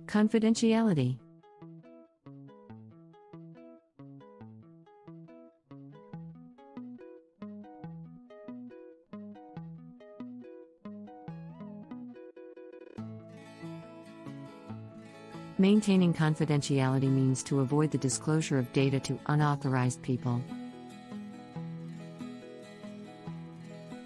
Confidentiality. Maintaining confidentiality means to avoid the disclosure of data to unauthorized people.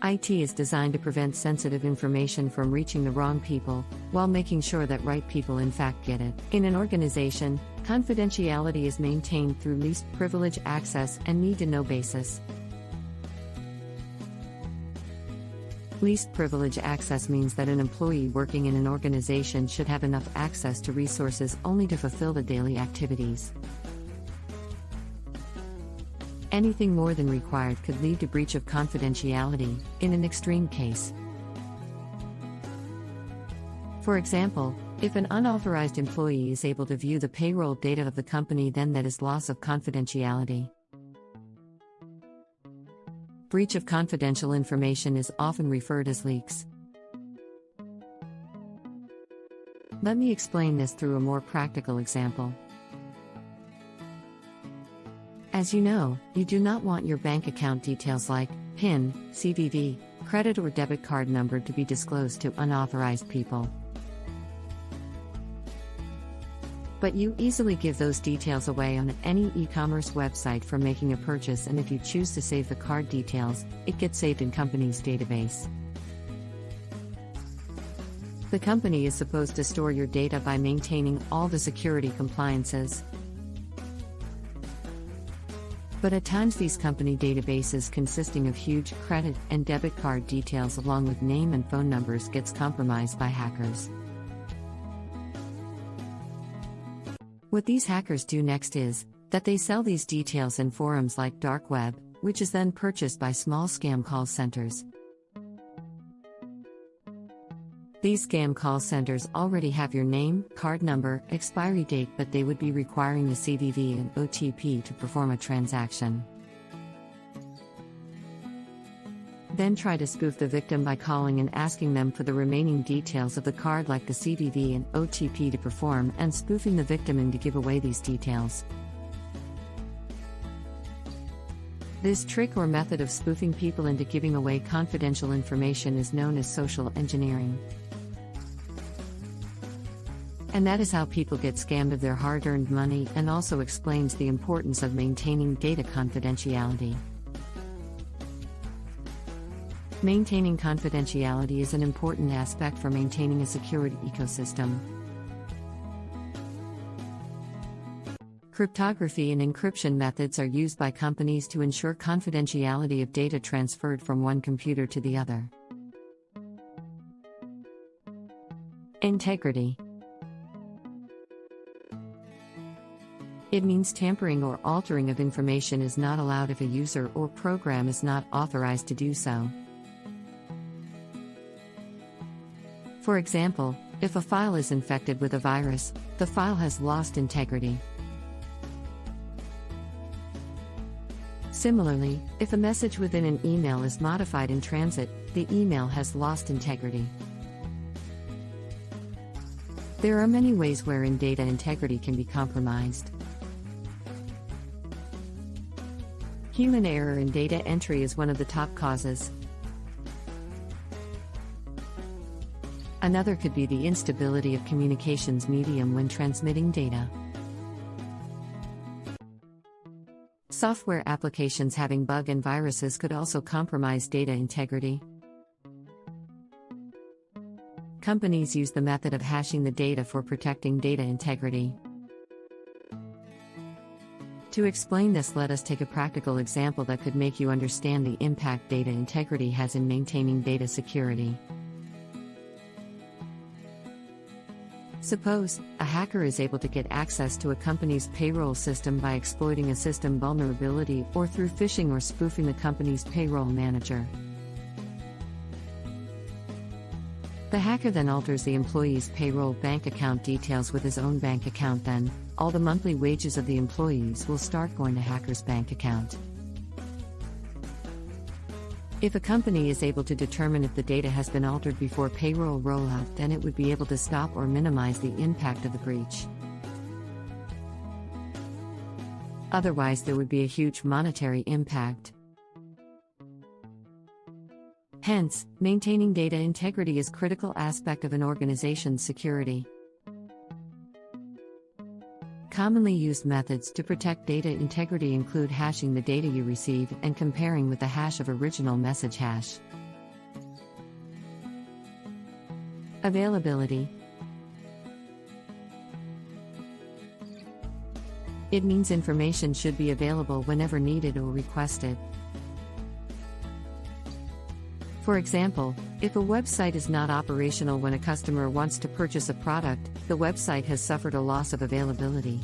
IT is designed to prevent sensitive information from reaching the wrong people, while making sure that right people in fact get it. In an organization, confidentiality is maintained through least privilege access and need-to-know basis. Least privilege access means that an employee working in an organization should have enough access to resources only to fulfill the daily activities. Anything more than required could lead to breach of confidentiality, in an extreme case. For example, if an unauthorized employee is able to view the payroll data of the company, then that is loss of confidentiality. Breach of confidential information is often referred as leaks. Let me explain this through a more practical example. As you know, you do not want your bank account details like PIN, CVV, credit or debit card number to be disclosed to unauthorized people. But you easily give those details away on any e-commerce website for making a purchase, and if you choose to save the card details, it gets saved in company's database. The company is supposed to store your data by maintaining all the security compliances. But at times these company databases consisting of huge credit and debit card details along with name and phone numbers gets compromised by hackers. What these hackers do next is that they sell these details in forums like dark web, which is then purchased by small scam call centers. These scam call centers already have your name, card number, expiry date, but they would be requiring the CVV and OTP to perform a transaction. Then try to spoof the victim by calling and asking them for the remaining details of the card like the CVV and OTP to perform, and spoofing the victim and to give away these details. This trick or method of spoofing people into giving away confidential information is known as social engineering. And that is how people get scammed of their hard-earned money, and also explains the importance of maintaining data confidentiality. Maintaining confidentiality is an important aspect for maintaining a security ecosystem. Cryptography and encryption methods are used by companies to ensure confidentiality of data transferred from one computer to the other. Integrity. It means tampering or altering of information is not allowed if a user or program is not authorized to do so. For example, if a file is infected with a virus, the file has lost integrity. Similarly, if a message within an email is modified in transit, the email has lost integrity. There are many ways wherein data integrity can be compromised. Human error in data entry is one of the top causes. Another could be the instability of communications medium when transmitting data. Software applications having bug and viruses could also compromise data integrity. Companies use the method of hashing the data for protecting data integrity. To explain this, let us take a practical example that could make you understand the impact data integrity has in maintaining data security. Suppose a hacker is able to get access to a company's payroll system by exploiting a system vulnerability or through phishing or spoofing the company's payroll manager. The hacker then alters the employee's payroll bank account details with his own bank account. Then, all the monthly wages of the employees will start going to hacker's bank account. If a company is able to determine if the data has been altered before payroll rollout, then it would be able to stop or minimize the impact of the breach. Otherwise, there would be a huge monetary impact. Hence, maintaining data integrity is a critical aspect of an organization's security. Commonly used methods to protect data integrity include hashing the data you receive and comparing with the hash of original message hash. Availability. It means information should be available whenever needed or requested. For example, if a website is not operational when a customer wants to purchase a product, the website has suffered a loss of availability.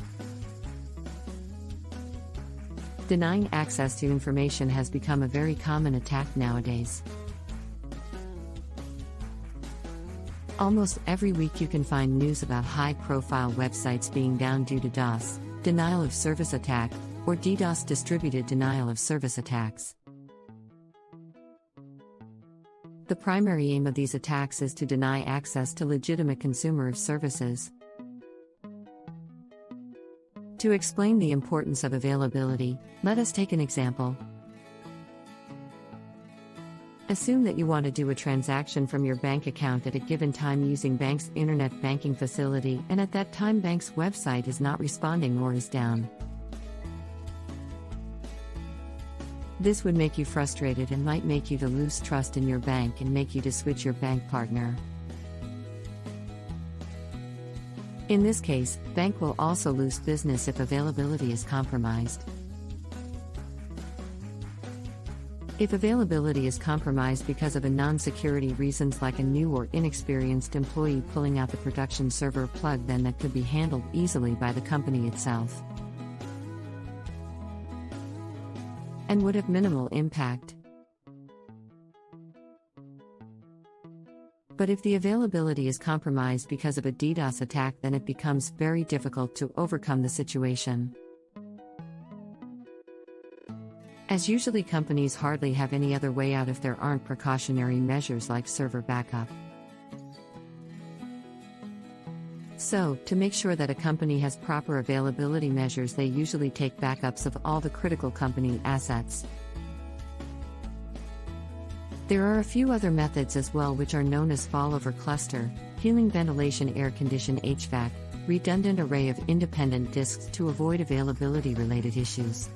Denying access to information has become a very common attack nowadays. Almost every week you can find news about high-profile websites being down due to DOS, denial of service attack, or DDoS, distributed denial of service attacks. The primary aim of these attacks is to deny access to legitimate consumer services. To explain the importance of availability, let us take an example. Assume that you want to do a transaction from your bank account at a given time using bank's internet banking facility, and at that time bank's website is not responding or is down. This would make you frustrated and might make you to lose trust in your bank and make you to switch your bank partner. In this case, bank will also lose business if availability is compromised. If availability is compromised because of a non-security reasons like a new or inexperienced employee pulling out the production server plug, then that could be handled easily by the company itself and would have minimal impact. But if the availability is compromised because of a DDoS attack, then it becomes very difficult to overcome the situation. As usually companies hardly have any other way out if there aren't precautionary measures like server backup. So, to make sure that a company has proper availability measures, they usually take backups of all the critical company assets. There are a few other methods as well, which are known as failover cluster, healing ventilation, air condition HVAC, redundant array of independent disks to avoid availability related issues.